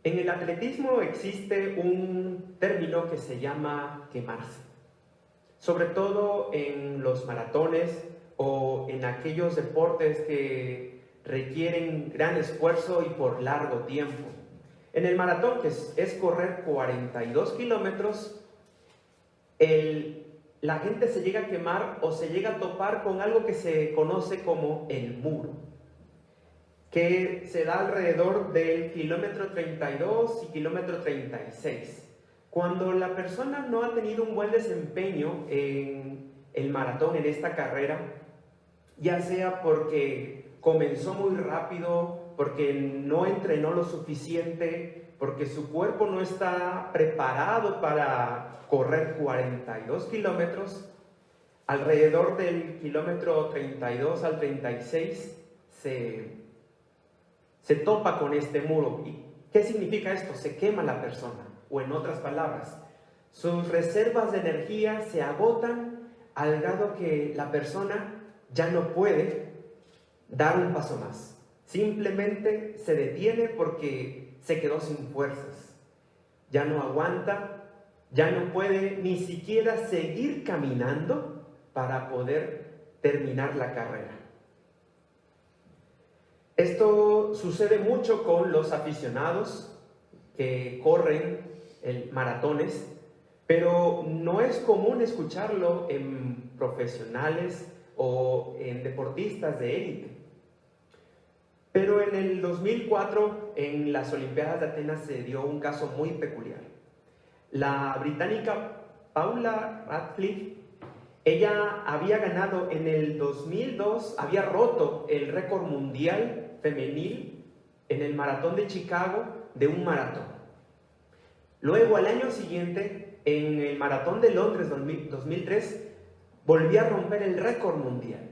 En el atletismo existe un término que se llama quemarse, sobre todo en los maratones o en aquellos deportes que requieren gran esfuerzo y por largo tiempo. En el maratón, que es correr 42 kilómetros, la gente se llega a quemar o se llega a topar con algo que se conoce como el muro, que se da alrededor del kilómetro 32 y kilómetro 36. Cuando la persona no ha tenido un buen desempeño en el maratón, en esta carrera, ya sea porque comenzó muy rápido, porque no entrenó lo suficiente, porque su cuerpo no está preparado para correr 42 kilómetros, alrededor del kilómetro 32 al 36 se topa con este muro. ¿Y qué significa esto? Se quema la persona, o en otras palabras, sus reservas de energía se agotan al grado que la persona ya no puede dar un paso más. Simplemente se detiene porque se quedó sin fuerzas. Ya no aguanta, ya no puede ni siquiera seguir caminando para poder terminar la carrera. Esto sucede mucho con los aficionados que corren maratones, pero no es común escucharlo en profesionales o en deportistas de élite. Pero en el 2004, en las Olimpiadas de Atenas, se dio un caso muy peculiar. La británica Paula Radcliffe, ella había ganado en el 2002, había roto el récord mundial femenil en el maratón de Chicago de un maratón. Luego, al año siguiente, en el maratón de Londres 2003, volvió a romper el récord mundial.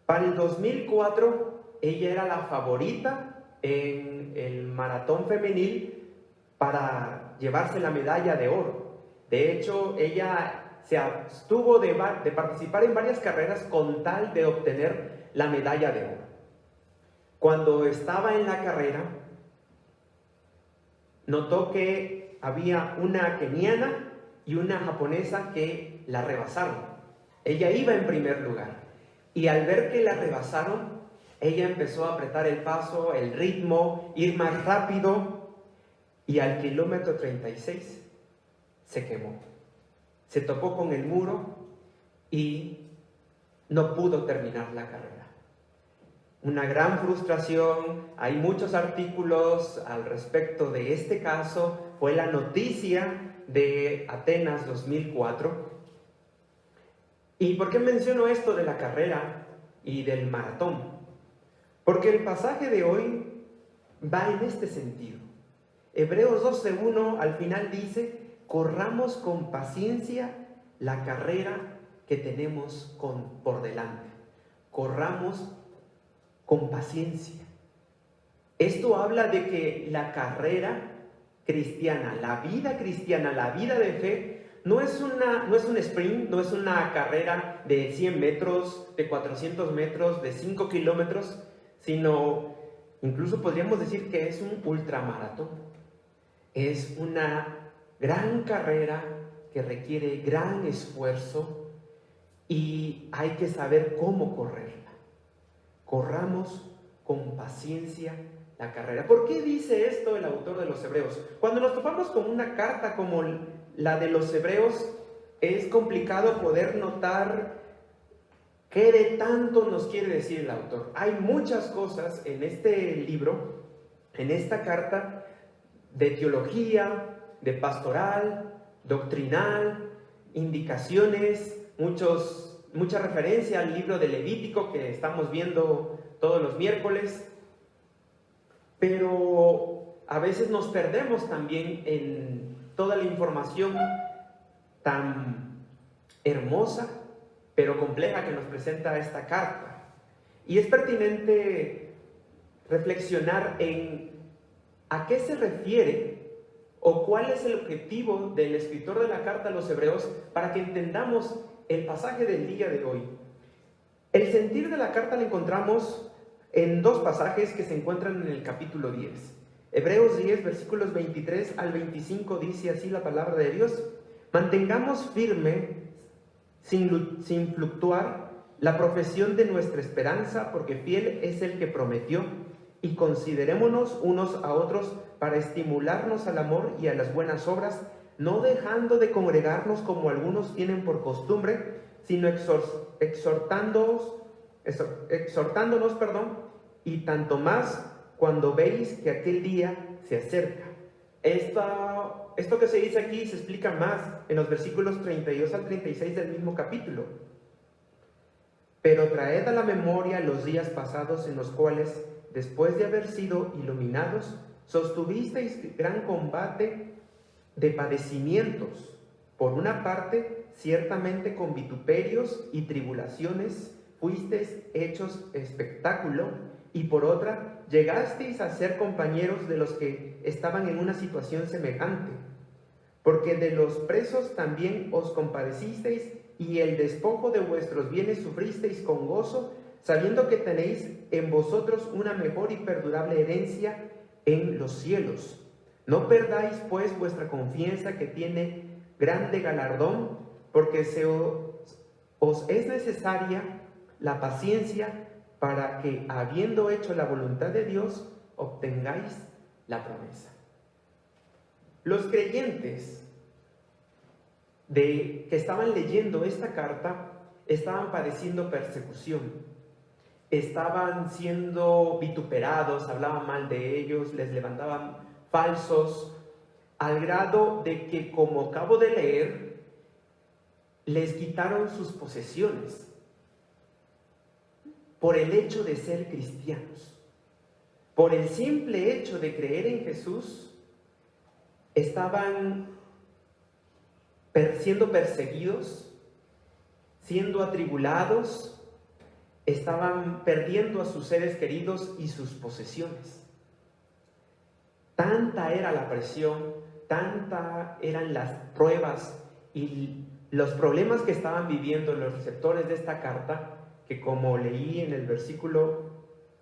Para el 2004, ella era la favorita en el maratón femenil para llevarse la medalla de oro. De hecho, ella se abstuvo de participar en varias carreras con tal de obtener la medalla de oro. Cuando estaba en la carrera, notó que había una keniana y una japonesa que la rebasaron. Ella iba en primer lugar y al ver que la rebasaron, ella empezó a apretar el paso, el ritmo, ir más rápido, y al kilómetro 36 se quemó. Se topó con el muro y no pudo terminar la carrera. Una gran frustración, hay muchos artículos al respecto de este caso, fue la noticia de Atenas 2004. ¿Y por qué menciono esto de la carrera y del maratón? Porque el pasaje de hoy va en este sentido. Hebreos 12:1 al final dice: corramos con paciencia la carrera que tenemos por delante. Corramos con paciencia. Esto habla de que la carrera cristiana, la vida cristiana, la vida de fe, no es un sprint, no es una carrera de 100 metros, de 400 metros, de 5 kilómetros, sino incluso podríamos decir que es un ultramaratón. Es una gran carrera que requiere gran esfuerzo y hay que saber cómo correrla. Corramos con paciencia la carrera. ¿Por qué dice esto el autor de los Hebreos? Cuando nos topamos con una carta como la de los Hebreos, es complicado poder notar qué de tanto nos quiere decir el autor. Hay muchas cosas en este libro, en esta carta, de teología, de pastoral, doctrinal, indicaciones, mucha referencia al libro de Levítico que estamos viendo todos los miércoles, pero a veces nos perdemos también en toda la información tan hermosa pero compleja que nos presenta esta carta. Y es pertinente reflexionar en a qué se refiere o cuál es el objetivo del escritor de la carta a los Hebreos para que entendamos el pasaje del día de hoy. El sentir de la carta lo encontramos en dos pasajes que se encuentran en el capítulo 10. Hebreos 10, versículos 23 al 25 dice así la palabra de Dios: mantengamos firme, sin fluctuar, la profesión de nuestra esperanza, porque fiel es el que prometió, y considerémonos unos a otros para estimularnos al amor y a las buenas obras, no dejando de congregarnos como algunos tienen por costumbre, sino exhortándonos, y tanto más cuando veis que aquel día se acerca. Esto que se dice aquí se explica más en los versículos 32 al 36 del mismo capítulo. Pero traed a la memoria los días pasados en los cuales, después de haber sido iluminados, sostuvisteis gran combate de padecimientos. Por una parte, ciertamente con vituperios y tribulaciones fuisteis hechos espectáculo, y por otra, llegasteis a ser compañeros de los que estaban en una situación semejante. Porque de los presos también os compadecisteis, y el despojo de vuestros bienes sufristeis con gozo, sabiendo que tenéis en vosotros una mejor y perdurable herencia en los cielos. No perdáis pues vuestra confianza, que tiene grande galardón, porque os es necesaria la paciencia, para que, habiendo hecho la voluntad de Dios, obtengáis la promesa. Los creyentes que estaban leyendo esta carta estaban padeciendo persecución, estaban siendo vituperados, hablaban mal de ellos, les levantaban falsos, al grado de que, como acabo de leer, les quitaron sus posesiones por el hecho de ser cristianos. Por el simple hecho de creer en Jesús, estaban siendo perseguidos, siendo atribulados, estaban perdiendo a sus seres queridos y sus posesiones. Tanta era la presión, tanta eran las pruebas y los problemas que estaban viviendo los receptores de esta carta, que, como leí en el versículo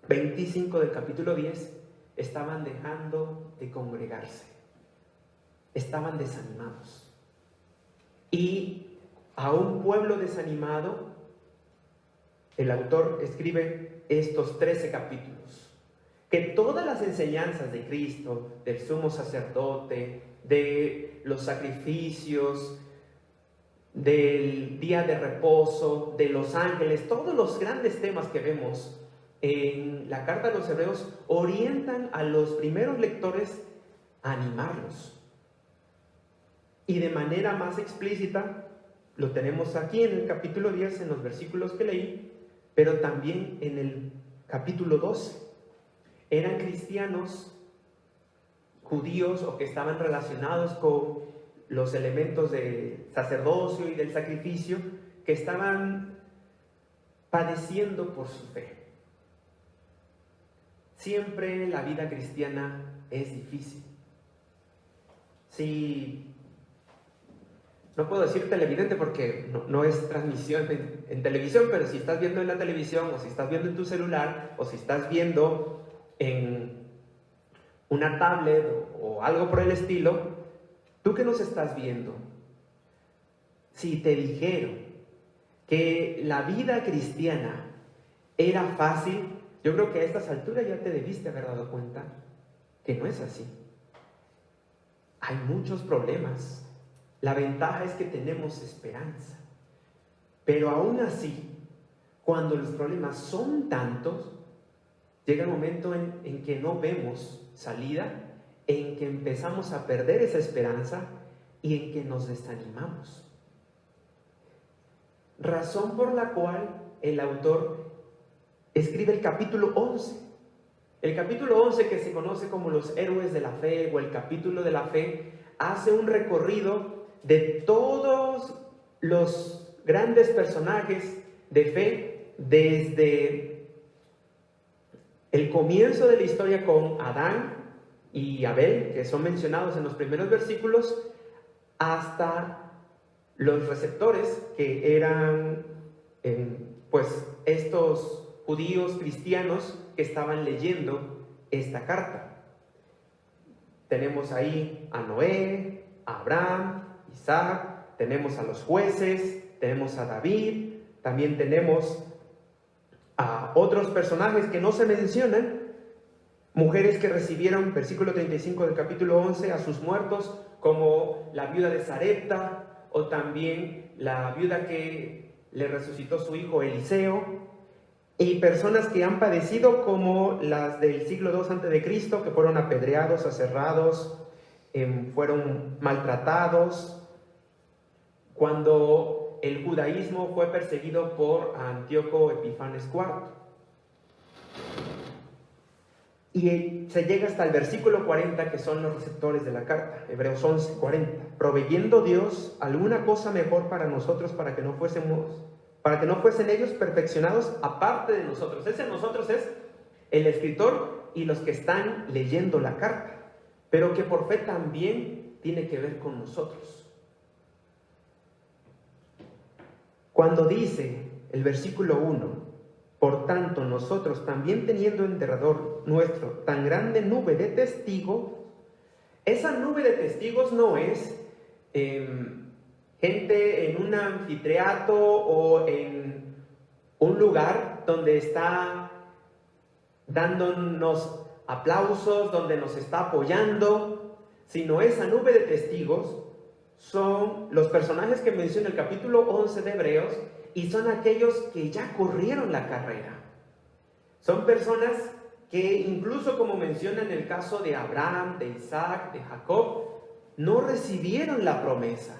25 del capítulo 10, estaban dejando de congregarse, estaban desanimados. Y a un pueblo desanimado, el autor escribe estos 13 capítulos, que todas las enseñanzas de Cristo, del sumo sacerdote, de los sacrificios, del día de reposo, de los ángeles, todos los grandes temas que vemos en la carta de los Hebreos orientan a los primeros lectores a animarlos. Y de manera más explícita lo tenemos aquí en el capítulo 10, en los versículos que leí, pero también en el capítulo 12. Eran cristianos judíos o que estaban relacionados con los elementos del sacerdocio y del sacrificio, que estaban padeciendo por su fe. Siempre la vida cristiana es difícil. Si no puedo decir televidente porque no es transmisión en televisión, pero si estás viendo en la televisión, o si estás viendo en tu celular, o si estás viendo en una tablet o algo por el estilo, ¿tú qué nos estás viendo? Si te dijeron que la vida cristiana era fácil, yo creo que a estas alturas ya te debiste haber dado cuenta que no es así. Hay muchos problemas. La ventaja es que tenemos esperanza. Pero aún así, cuando los problemas son tantos, llega el momento en que no vemos salida, en que empezamos a perder esa esperanza y en que nos desanimamos. Razón por la cual el autor escribe el capítulo 11. El capítulo 11, que se conoce como los héroes de la fe o el capítulo de la fe, hace un recorrido de todos los grandes personajes de fe desde el comienzo de la historia con Adán y Abel, que son mencionados en los primeros versículos, hasta los receptores, que eran pues estos judíos cristianos que estaban leyendo esta carta. tenemos ahí a Noé, a Abraham, Isaac, tenemos a los jueces, tenemos a David, también tenemos a otros personajes que no se mencionan, mujeres que recibieron, versículo 35 del capítulo 11, a sus muertos, como la viuda de Sarepta, o también la viuda que le resucitó su hijo Eliseo, y personas que han padecido como las del siglo II a.C., que fueron apedreados, aserrados, fueron maltratados, cuando el judaísmo fue perseguido por Antíoco Epifanes IV. Y se llega hasta el versículo 40, que son los receptores de la carta, Hebreos 11, 40. Proveyendo Dios alguna cosa mejor para nosotros, para que no fuesen ellos perfeccionados aparte de nosotros. Ese nosotros es el escritor y los que están leyendo la carta, pero que por fe también tiene que ver con nosotros. Cuando dice el versículo 1, por tanto nosotros también teniendo en derredor nuestro tan grande nube de testigos, esa nube de testigos no es gente en un anfiteatro o en un lugar donde está dándonos aplausos, donde nos está apoyando, sino esa nube de testigos son los personajes que menciona el capítulo 11 de Hebreos, y son aquellos que ya corrieron la carrera. Son personas que incluso, como menciona en el caso de Abraham, de Isaac, de Jacob, no recibieron la promesa,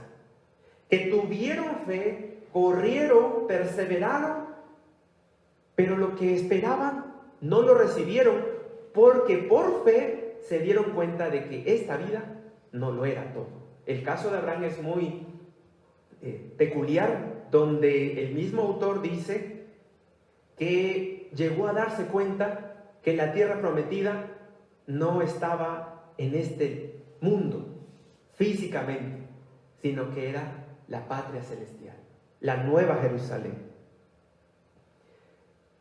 que tuvieron fe, corrieron, perseveraron, pero lo que esperaban no lo recibieron, porque por fe se dieron cuenta de que esta vida no lo era todo. El caso de Abraham es muy peculiar, donde el mismo autor dice que llegó a darse cuenta que la tierra prometida no estaba en este mundo físicamente, sino que era la patria celestial, la nueva Jerusalén.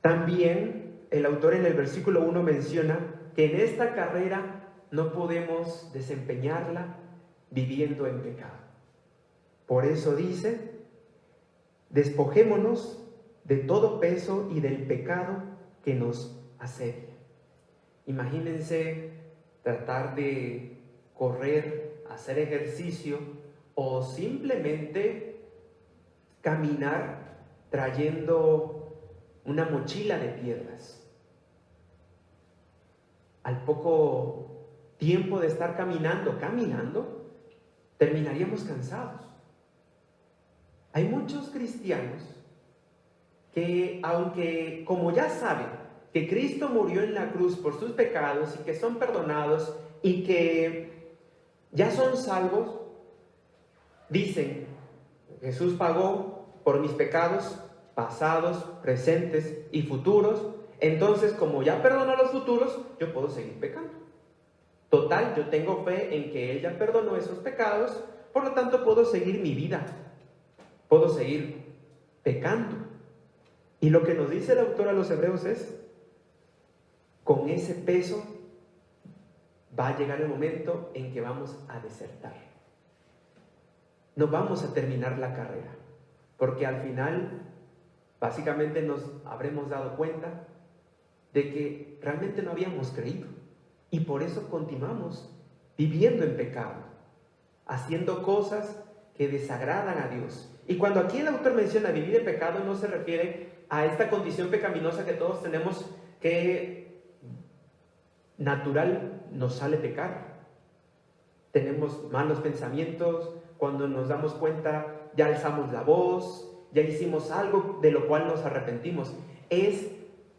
También el autor en el versículo 1 menciona que en esta carrera no podemos desempeñarla viviendo en pecado. Por eso dice: despojémonos de todo peso y del pecado que nos asedia. Imagínense tratar de correr, hacer ejercicio o simplemente caminar trayendo una mochila de piedras. Al poco tiempo de estar caminando, terminaríamos cansados. Hay muchos cristianos que, aunque como ya saben que Cristo murió en la cruz por sus pecados y que son perdonados y que ya son salvos, dicen: Jesús pagó por mis pecados pasados, presentes y futuros, entonces como ya perdonó los futuros, yo puedo seguir pecando. Total, yo tengo fe en que Él ya perdonó esos pecados, por lo tanto puedo seguir mi vida, puedo seguir pecando. Y lo que nos dice el autor a los Hebreos es: con ese peso va a llegar el momento en que vamos a desertar. No vamos a terminar la carrera, porque al final básicamente nos habremos dado cuenta de que realmente no habíamos creído, y por eso continuamos viviendo en pecado, haciendo cosas que desagradan a Dios. Y cuando aquí el autor menciona vivir en pecado, no se refiere a esta condición pecaminosa que todos tenemos, que natural nos sale pecar. Tenemos malos pensamientos, cuando nos damos cuenta ya alzamos la voz, ya hicimos algo de lo cual nos arrepentimos. Es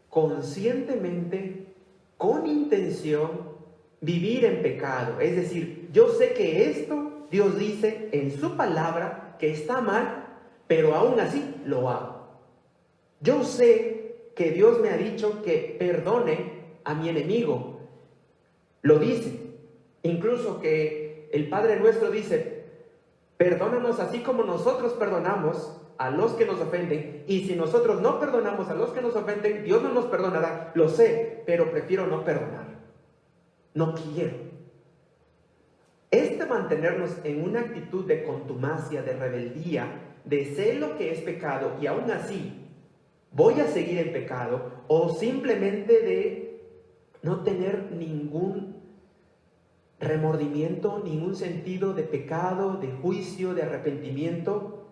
conscientemente, con intención, vivir en pecado. Es decir, yo sé que esto Dios dice en su palabra que está mal, pero aún así lo hago. Yo sé que Dios me ha dicho que perdone a mi enemigo. Lo dice. Incluso que el Padre nuestro dice: perdónanos así como nosotros perdonamos a los que nos ofenden. Y si nosotros no perdonamos a los que nos ofenden, Dios no nos perdonará. Lo sé, pero prefiero no perdonar. No quiero. de mantenernos en una actitud de contumacia, de rebeldía, de sé lo que es pecado y aún así voy a seguir en pecado, o simplemente de no tener ningún remordimiento, ningún sentido de pecado, de juicio, de arrepentimiento,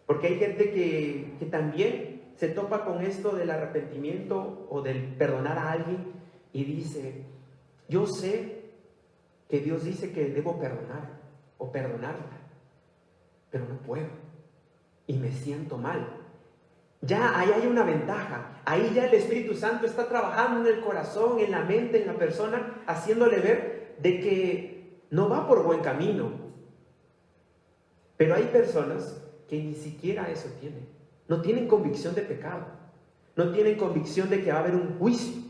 porque hay gente que también se topa con esto del arrepentimiento o del perdonar a alguien y dice, yo sé que Dios dice que debo perdonar o perdonarla, pero no puedo y me siento mal. Ya ahí hay una ventaja, ahí ya el Espíritu Santo está trabajando en el corazón, en la mente, en la persona, haciéndole ver de que no va por buen camino. Pero hay personas que ni siquiera eso tienen, no tienen convicción de pecado, no tienen convicción de que va a haber un juicio,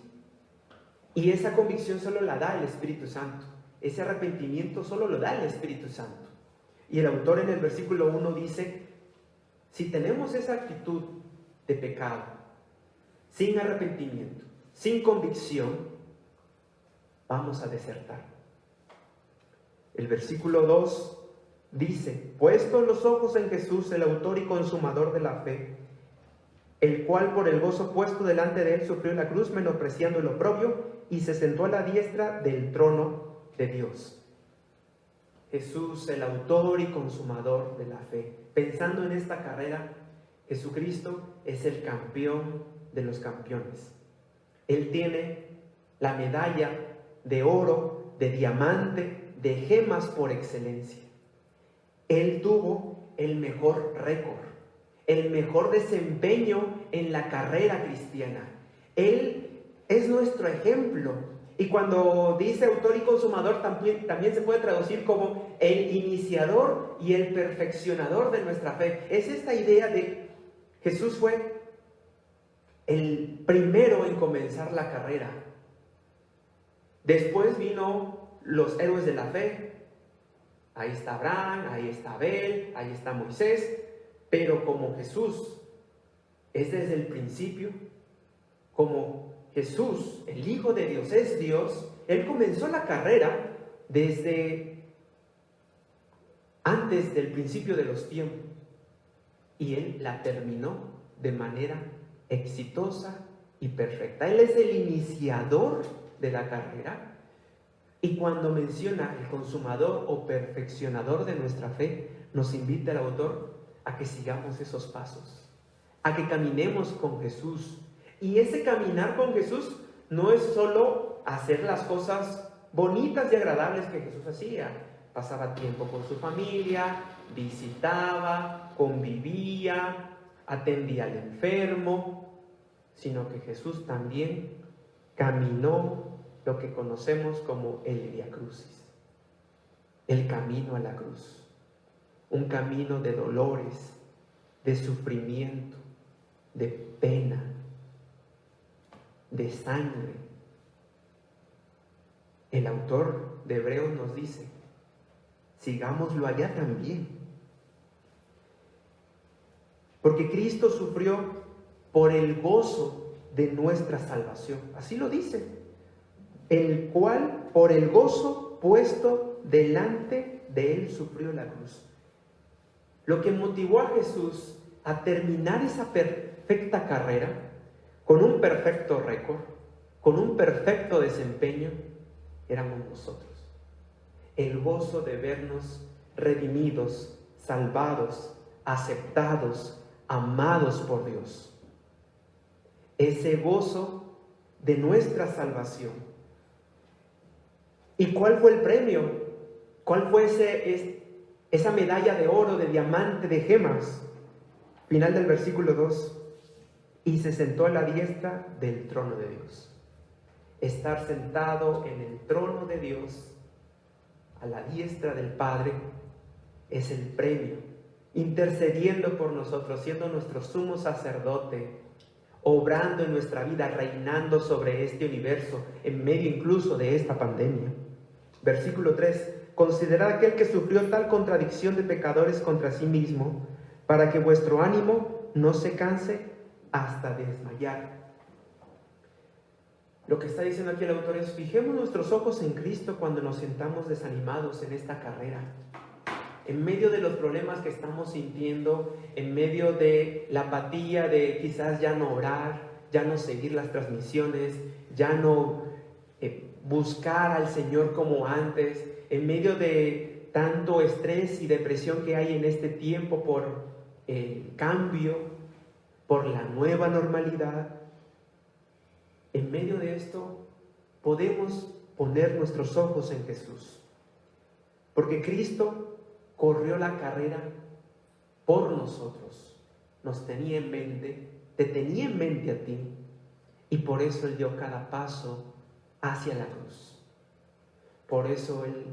y esa convicción solo la da el Espíritu Santo, ese arrepentimiento solo lo da el Espíritu Santo. Y el autor en el versículo 1 dice, si tenemos esa actitud de pecado, sin arrepentimiento, sin convicción, vamos a desertar. El versículo 2 dice, puestos los ojos en Jesús, el autor y consumador de la fe, el cual por el gozo puesto delante de él sufrió la cruz, menospreciando el oprobio, y se sentó a la diestra del trono de Dios. Jesús, el autor y consumador de la fe. Pensando en esta carrera, Jesucristo es el campeón de los campeones. Él tiene la medalla de oro, de diamante, de gemas por excelencia. Él tuvo el mejor récord, el mejor desempeño en la carrera cristiana. Él es nuestro ejemplo. Y cuando dice autor y consumador, también se puede traducir como el iniciador y el perfeccionador de nuestra fe. Es esta idea de Jesús fue el primero en comenzar la carrera. Después vino los héroes de la fe. Ahí está Abraham, ahí está Abel, ahí está Moisés. Pero como Jesús es desde el principio, como Jesús, el Hijo de Dios, es Dios, Él comenzó la carrera desde antes del principio de los tiempos. Y Él la terminó de manera exitosa y perfecta. Él es el iniciador de la carrera. Y cuando menciona el consumador o perfeccionador de nuestra fe, nos invita el autor a que sigamos esos pasos, a que caminemos con Jesús. Y ese caminar con Jesús no es solo hacer las cosas bonitas y agradables que Jesús hacía. Pasaba tiempo con su familia, visitaba, convivía, atendía al enfermo, sino que Jesús también caminó lo que conocemos como el Vía Crucis, el camino a la cruz, un camino de dolores, de sufrimiento, de pena, de sangre. El autor de Hebreos nos dice, sigámoslo allá también. Porque Cristo sufrió por el gozo de nuestra salvación. Así lo dice. El cual por el gozo puesto delante de él sufrió la cruz. Lo que motivó a Jesús a terminar esa perfecta carrera con un perfecto récord, con un perfecto desempeño, éramos nosotros. El gozo de vernos redimidos, salvados, aceptados, amados por Dios. Ese gozo de nuestra salvación. ¿Y cuál fue el premio? ¿Cuál fue esa medalla de oro, de diamante, de gemas? Final del versículo 2. Y se sentó a la diestra del trono de Dios. Estar sentado en el trono de Dios, a la diestra del Padre, es el premio. Intercediendo por nosotros, siendo nuestro sumo sacerdote, obrando en nuestra vida, reinando sobre este universo, en medio incluso de esta pandemia. Versículo 3. Considerad aquel que sufrió tal contradicción de pecadores contra sí mismo, para que vuestro ánimo no se canse hasta desmayar. lo que está diciendo aquí el autor es: fijemos nuestros ojos en Cristo cuando nos sentamos desanimados en esta carrera. En medio de los problemas que estamos sintiendo, en medio de la apatía de quizás ya no orar, ya no seguir las transmisiones, ya no buscar al Señor como antes, en medio de tanto estrés y depresión que hay en este tiempo por el cambio, por la nueva normalidad, en medio de esto podemos poner nuestros ojos en Jesús, porque Cristo corrió la carrera por nosotros, nos tenía en mente, te tenía en mente a ti, y por eso Él dio cada paso hacia la cruz. Por eso Él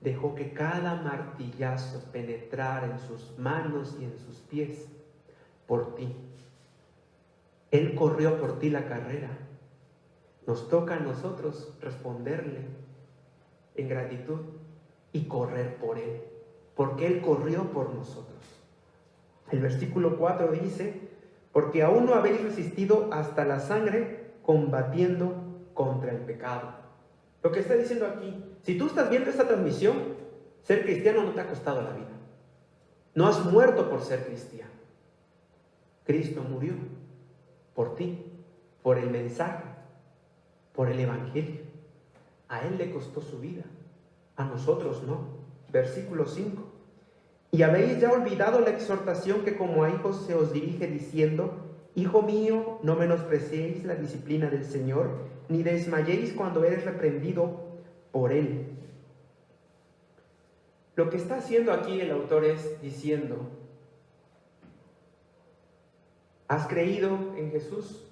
dejó que cada martillazo penetrara en sus manos y en sus pies, por ti. Él corrió por ti la carrera. Nos toca a nosotros responderle en gratitud y correr por Él, porque Él corrió por nosotros. El versículo 4 dice: porque aún no habéis resistido hasta la sangre, combatiendo contra el pecado. Lo que está diciendo aquí, si tú estás viendo esta transmisión, ser cristiano no te ha costado la vida. No has muerto por ser cristiano. Cristo murió por ti, por el mensaje, por el evangelio. A Él le costó su vida, a nosotros no. Versículo 5: y habéis ya olvidado la exhortación que como a hijos se os dirige diciendo: hijo mío, no menospreciéis la disciplina del Señor, ni desmayéis cuando eres reprendido por Él. Lo que está haciendo aquí el autor es diciendo: has creído en Jesús,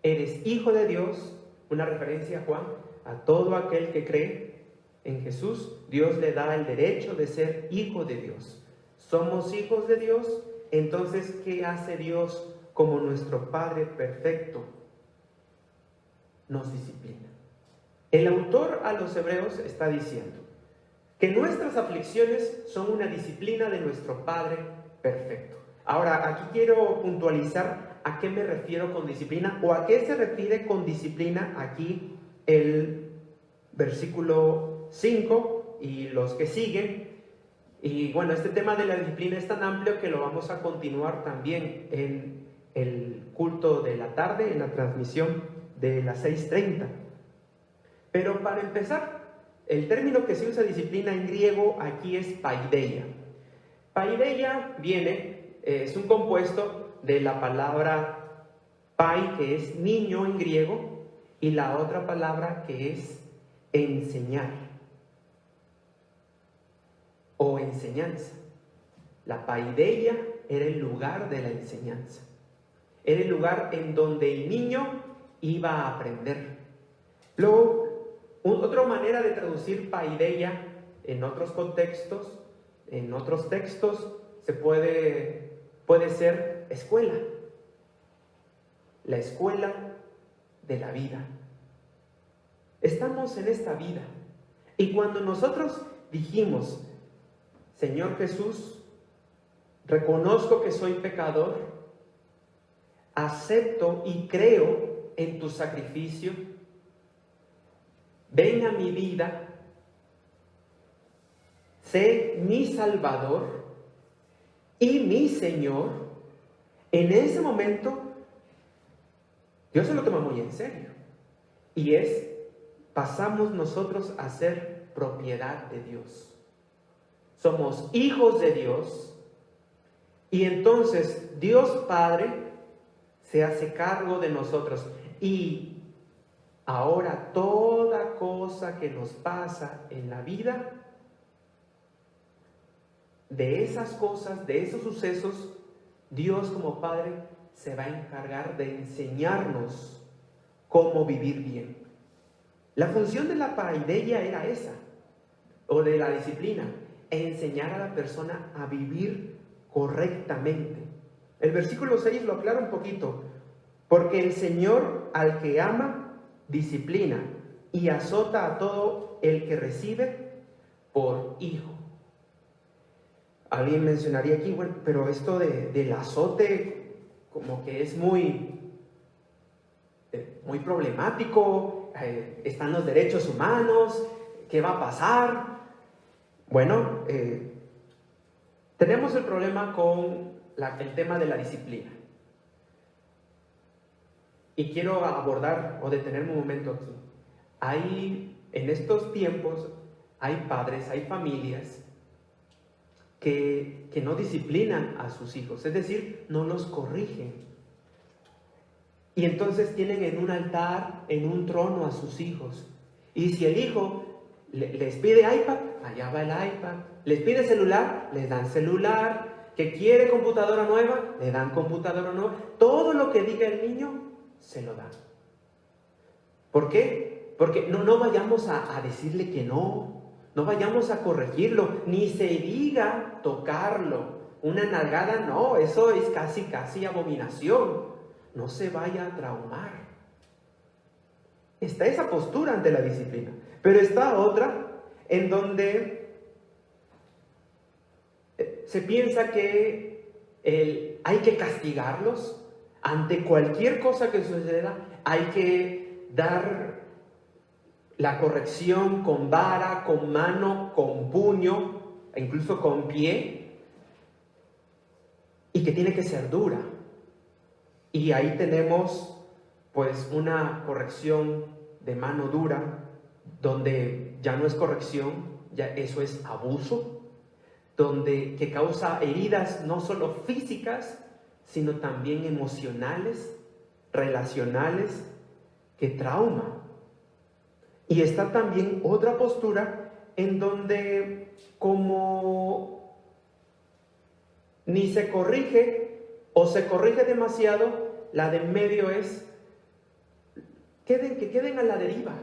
eres hijo de Dios. Una referencia a Juan: a todo aquel que cree en Jesús, Dios le da el derecho de ser hijo de Dios. Somos hijos de Dios. Entonces, ¿qué hace Dios como nuestro Padre perfecto? Nos disciplina. El autor a los hebreos está diciendo que nuestras aflicciones son una disciplina de nuestro Padre perfecto. Ahora, aquí quiero puntualizar a qué me refiero con disciplina, o a qué se refiere con disciplina aquí el versículo 5 y los que siguen. Y bueno, este tema de la disciplina es tan amplio que lo vamos a continuar también en el culto de la tarde, en la transmisión de las 6:30. Pero para empezar, el término que se usa disciplina en griego aquí es paideia. Paideia es un compuesto de la palabra pai, que es niño en griego, y la otra palabra que es enseñar o enseñanza. La paideia era el lugar de la enseñanza. Era el lugar en donde el niño iba a aprender. Luego, otra manera de traducir paideia en otros contextos, en otros textos, puede ser escuela. La escuela de la vida. Estamos en esta vida. Y cuando nosotros dijimos: Señor Jesús, reconozco que soy pecador, acepto y creo en tu sacrificio, ven a mi vida, sé mi Salvador y mi Señor. En ese momento, Dios se lo toma muy en serio. Y pasamos nosotros a ser propiedad de Dios. Somos hijos de Dios. Y entonces Dios Padre se hace cargo de nosotros. Y ahora toda cosa que nos pasa en la vida, de esas cosas, de esos sucesos, Dios como Padre se va a encargar de enseñarnos cómo vivir bien. La función de la paideia era esa, o de la disciplina, enseñar a la persona a vivir correctamente. El versículo 6 lo aclara un poquito: porque el Señor al que ama, disciplina y azota a todo el que recibe por hijo. Alguien mencionaría aquí, bueno, pero esto del azote como que es muy problemático. están los derechos humanos, ¿qué va a pasar? Bueno, tenemos el problema con el tema de la disciplina. Y quiero abordar o detenerme un momento aquí. En estos tiempos hay padres, hay familias que no disciplinan a sus hijos, es decir, no los corrigen. Y entonces tienen en un altar, en un trono a sus hijos. Y si el hijo les pide iPad, allá va el iPad. Les pide celular, les dan celular. Que quiere computadora nueva, le dan computadora nueva. Todo lo que diga el niño, se lo dan. ¿Por qué? Porque no vayamos a decirle que no vayamos a corregirlo, ni se diga tocarlo. Una nalgada, no, eso es casi abominación. No se vaya a traumar. Está esa postura ante la disciplina, pero está otra en donde se piensa que hay que castigarlos. Ante cualquier cosa que suceda, hay que dar la corrección con vara, con mano, con puño, e incluso con pie, y que tiene que ser dura. Y ahí tenemos pues una corrección de mano dura, donde ya no es corrección, ya eso es abuso, que causa heridas no solo físicas, sino también emocionales, relacionales, que trauma. Y está también otra postura en donde como ni se corrige o se corrige demasiado, la de en medio es que queden a la deriva,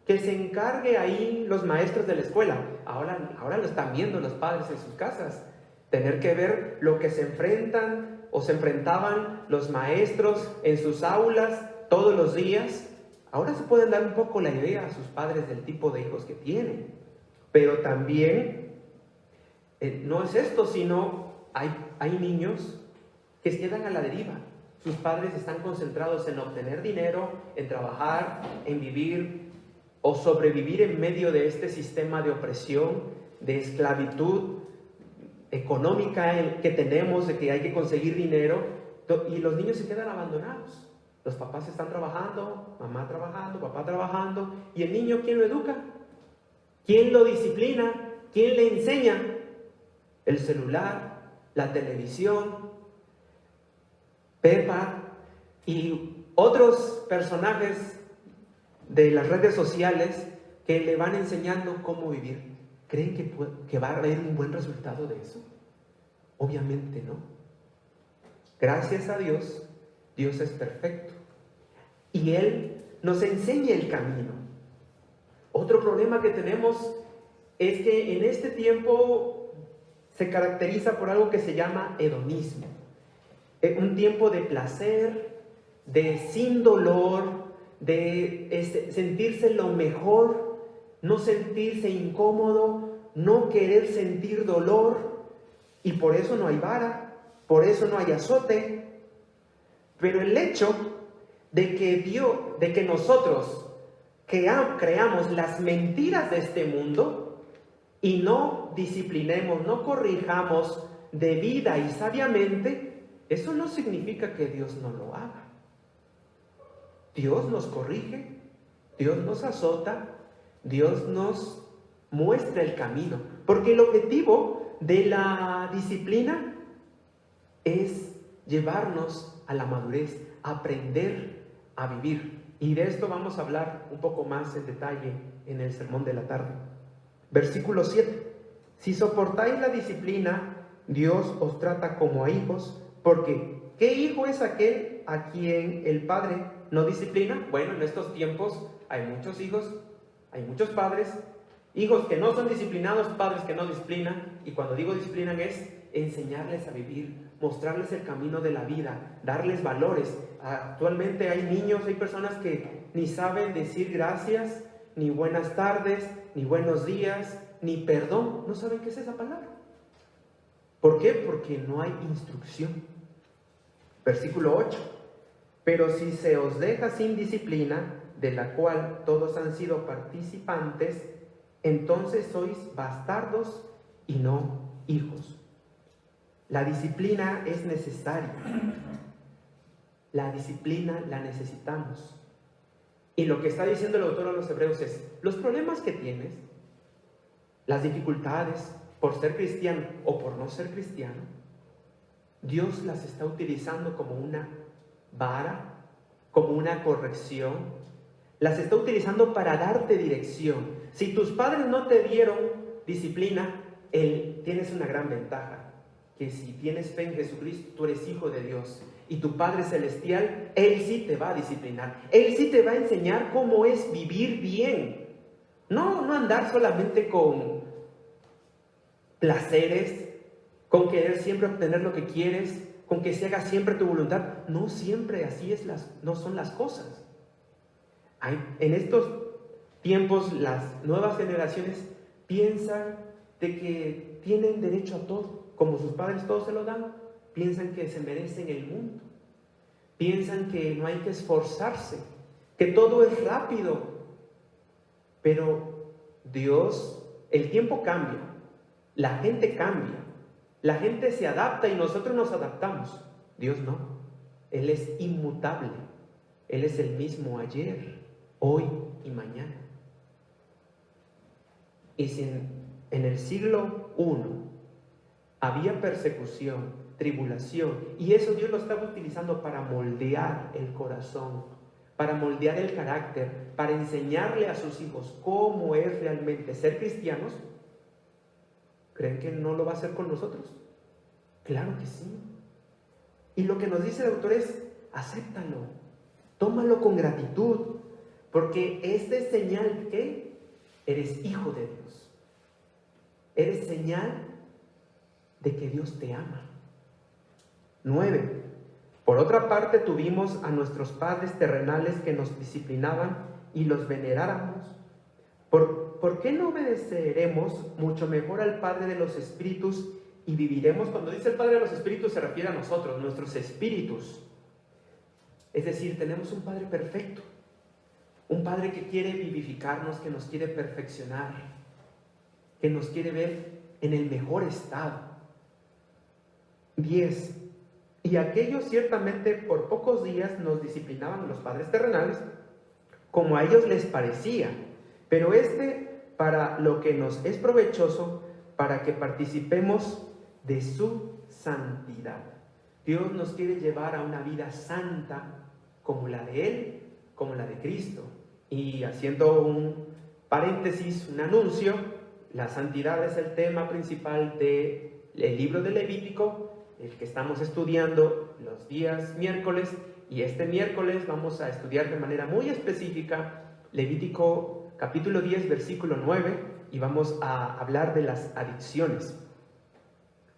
que se encargue ahí los maestros de la escuela. Ahora lo están viendo los padres en sus casas, tener que ver lo que se enfrentan o se enfrentaban los maestros en sus aulas todos los días. Ahora se pueden dar un poco la idea a sus padres del tipo de hijos que tienen. Pero también no es esto, sino hay niños que se quedan a la deriva. Sus padres están concentrados en obtener dinero, en trabajar, en vivir o sobrevivir en medio de este sistema de opresión, de esclavitud económica que tenemos, de que hay que conseguir dinero, y los niños se quedan abandonados. Los papás están trabajando, mamá trabajando, papá trabajando, y el niño, ¿quién lo educa? ¿Quién lo disciplina? ¿Quién le enseña? El celular, la televisión, Pepa y otros personajes de las redes sociales que le van enseñando cómo vivir. ¿Creen que va a haber un buen resultado de eso? Obviamente no. Gracias a Dios, Dios es perfecto y Él nos enseña el camino. Otro problema que tenemos es que en este tiempo se caracteriza por algo que se llama hedonismo. Un tiempo de placer, de sin dolor, de sentirse lo mejor, no sentirse incómodo, no querer sentir dolor, y por eso no hay vara, por eso no hay azote. Pero el hecho de que nosotros creamos las mentiras de este mundo y no disciplinemos, no corrijamos debida y sabiamente, eso no significa que Dios no lo haga. Dios nos corrige, Dios nos azota, Dios nos muestra el camino. Porque el objetivo de la disciplina es llevarnos a la madurez, aprender a vivir. Y de esto vamos a hablar un poco más en detalle en el sermón de la tarde. Versículo 7. Si soportáis la disciplina, Dios os trata como a hijos, porque ¿qué hijo es aquel a quien el padre no disciplina? Bueno, en estos tiempos hay muchos hijos, hay muchos padres, hijos que no son disciplinados, padres que no disciplinan, y cuando digo disciplinan es enseñarles a vivir, mostrarles el camino de la vida, darles valores. Actualmente hay niños, hay personas que ni saben decir gracias, ni buenas tardes, ni buenos días, ni perdón, no saben qué es esa palabra. ¿Por qué? Porque no hay instrucción. Versículo 8. Pero si se os deja sin disciplina, de la cual todos han sido participantes, entonces sois bastardos y no hijos. La disciplina es necesaria. La disciplina la necesitamos. Y lo que está diciendo el autor a los hebreos es, los problemas que tienes, las dificultades por ser cristiano o por no ser cristiano, Dios las está utilizando como una vara, como una corrección, las está utilizando para darte dirección. Si tus padres no te dieron disciplina, tienes una gran ventaja, que si tienes fe en Jesucristo, tú eres hijo de Dios, y tu Padre Celestial, Él sí te va a disciplinar, Él sí te va a enseñar cómo es vivir bien, no andar solamente con placeres, con querer siempre obtener lo que quieres, con que se haga siempre tu voluntad. No siempre así no son las cosas. En estos tiempos las nuevas generaciones piensan de que tienen derecho a todo, como sus padres todos se lo dan, piensan que se merecen el mundo, piensan que no hay que esforzarse, que todo es rápido, pero Dios, el tiempo cambia, la gente cambia, la gente se adapta y nosotros nos adaptamos. Dios no, Él es inmutable, Él es el mismo ayer, hoy y mañana. Y si en el siglo I había persecución, tribulación, y eso Dios lo estaba utilizando para moldear el corazón, para moldear el carácter, para enseñarle a sus hijos cómo es realmente ser cristianos, ¿creen que no lo va a hacer con nosotros? Claro que sí. Y lo que nos dice el autor es, acéptalo, tómalo con gratitud, porque esta es señal que eres hijo de Dios. Eres señal de que Dios te ama. 9. Por otra parte, tuvimos a nuestros padres terrenales que nos disciplinaban y los veneráramos. ¿Por qué no obedeceremos mucho mejor al Padre de los Espíritus y viviremos? Cuando dice el Padre de los Espíritus se refiere a nosotros, nuestros espíritus. Es decir, tenemos un Padre perfecto, un Padre que quiere vivificarnos, que nos quiere perfeccionar, que nos quiere ver en el mejor estado. 10. Y aquellos ciertamente por pocos días nos disciplinaban los padres terrenales, como a ellos les parecía, pero para lo que nos es provechoso, para que participemos de su santidad. Dios nos quiere llevar a una vida santa, como la de Él, como la de Cristo. Y haciendo un paréntesis, un anuncio, la santidad es el tema principal del libro de Levítico, el que estamos estudiando los días miércoles, y este miércoles vamos a estudiar de manera muy específica Levítico capítulo 10, versículo 9, y vamos a hablar de las adicciones,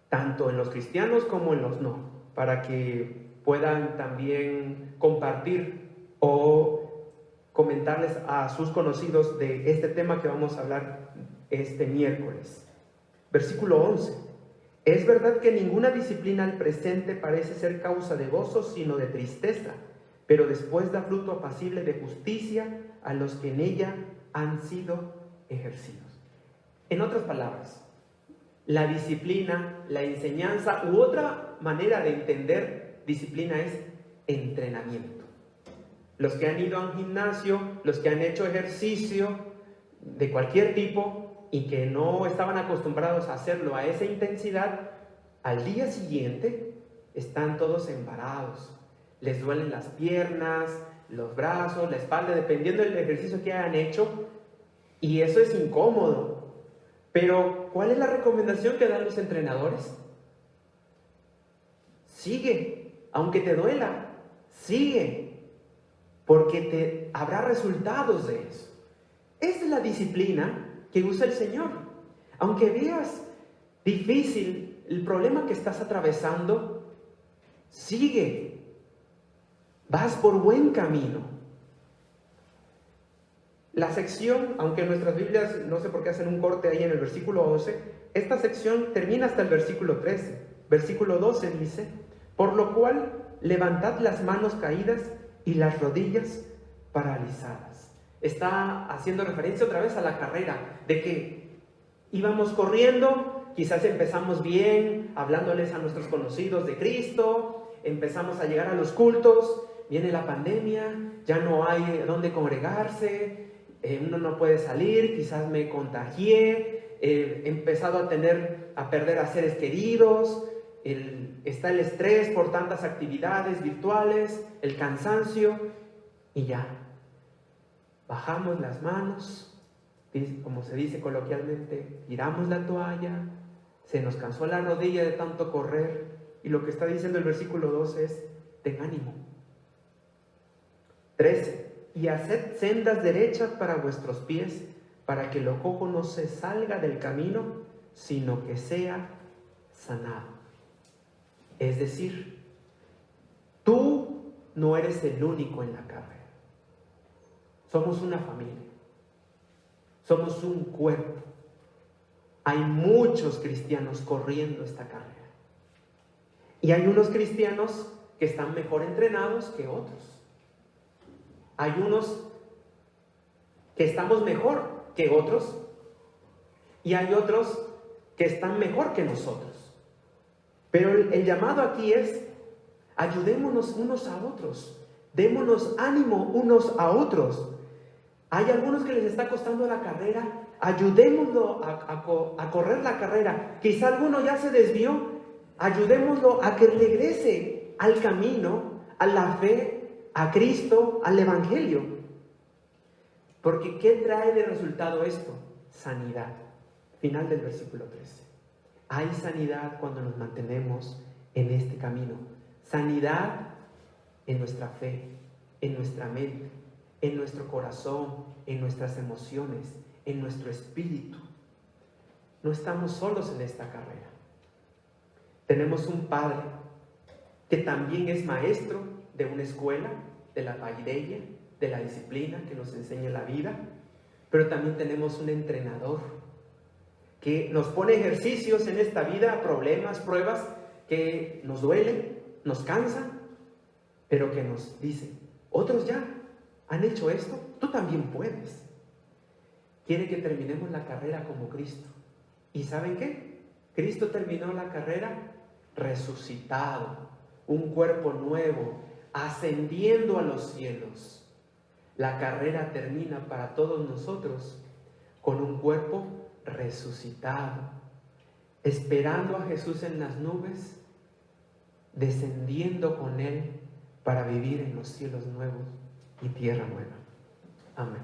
tanto en los cristianos como en los no, para que puedan también compartir o comentarles a sus conocidos de este tema que vamos a hablar este miércoles. Versículo 11. Es verdad que ninguna disciplina al presente parece ser causa de gozo, sino de tristeza, pero después da fruto apacible de justicia a los que en ella han sido ejercidos. En otras palabras, la disciplina, la enseñanza u otra manera de entender disciplina es entrenamiento. Los que han ido a un gimnasio, los que han hecho ejercicio de cualquier tipo y que no estaban acostumbrados a hacerlo a esa intensidad, al día siguiente están todos embarados, les duelen las piernas, los brazos, la espalda, dependiendo del ejercicio que hayan hecho, y eso es incómodo. Pero ¿cuál es la recomendación que dan los entrenadores? Sigue, aunque te duela, sigue, porque habrá resultados de eso. Esa es la disciplina que usa el Señor. Aunque veas difícil el problema que estás atravesando, sigue, vas por buen camino. La sección, aunque en nuestras Biblias no sé por qué hacen un corte ahí en el versículo 11, esta sección termina hasta el versículo 13. Versículo 12 dice: por lo cual levantad las manos caídas y las rodillas paralizadas. está haciendo referencia otra vez a la carrera, de que íbamos corriendo, quizás empezamos bien, hablándoles a nuestros conocidos de Cristo, empezamos a llegar a los cultos, viene la pandemia, ya no hay donde congregarse, uno no puede salir, quizás me contagié, he empezado a perder a seres queridos, está el estrés por tantas actividades virtuales, el cansancio, y ya, bajamos las manos, como se dice coloquialmente, tiramos la toalla, se nos cansó la rodilla de tanto correr, y lo que está diciendo el versículo 12 es: ten ánimo. 13. Y haced sendas derechas para vuestros pies, para que lo cojo no se salga del camino, sino que sea sanado. Es decir, tú no eres el único en la carrera. Somos una familia. Somos un cuerpo. Hay muchos cristianos corriendo esta carrera. Y hay unos cristianos que están mejor entrenados que otros. Hay unos que estamos mejor que otros. Y hay otros que están mejor que nosotros. Pero el llamado aquí es: ayudémonos unos a otros. Démonos ánimo unos a otros. Hay algunos que les está costando la carrera. Ayudémoslo a correr la carrera. Quizá alguno ya se desvió. Ayudémoslo a que regrese al camino, a la fe, a Cristo, al Evangelio. Porque ¿qué trae de resultado esto? Sanidad. Final del versículo 13. Hay sanidad cuando nos mantenemos en este camino. Sanidad en nuestra fe, en nuestra mente, en nuestro corazón, en nuestras emociones, en nuestro espíritu. No estamos solos en esta carrera. Tenemos un Padre que también es maestro de una escuela, de la paideia, de la disciplina que nos enseña la vida, pero también tenemos un entrenador que nos pone ejercicios en esta vida, problemas, pruebas que nos duelen, nos cansan, pero que nos dice: otros ya han hecho esto, tú también puedes. Quiere que terminemos la carrera como Cristo. ¿Y saben qué? Cristo terminó la carrera resucitado, un cuerpo nuevo, ascendiendo a los cielos. La carrera termina para todos nosotros con un cuerpo resucitado, esperando a Jesús en las nubes, descendiendo con Él para vivir en los cielos nuevos y tierra nueva. Amén.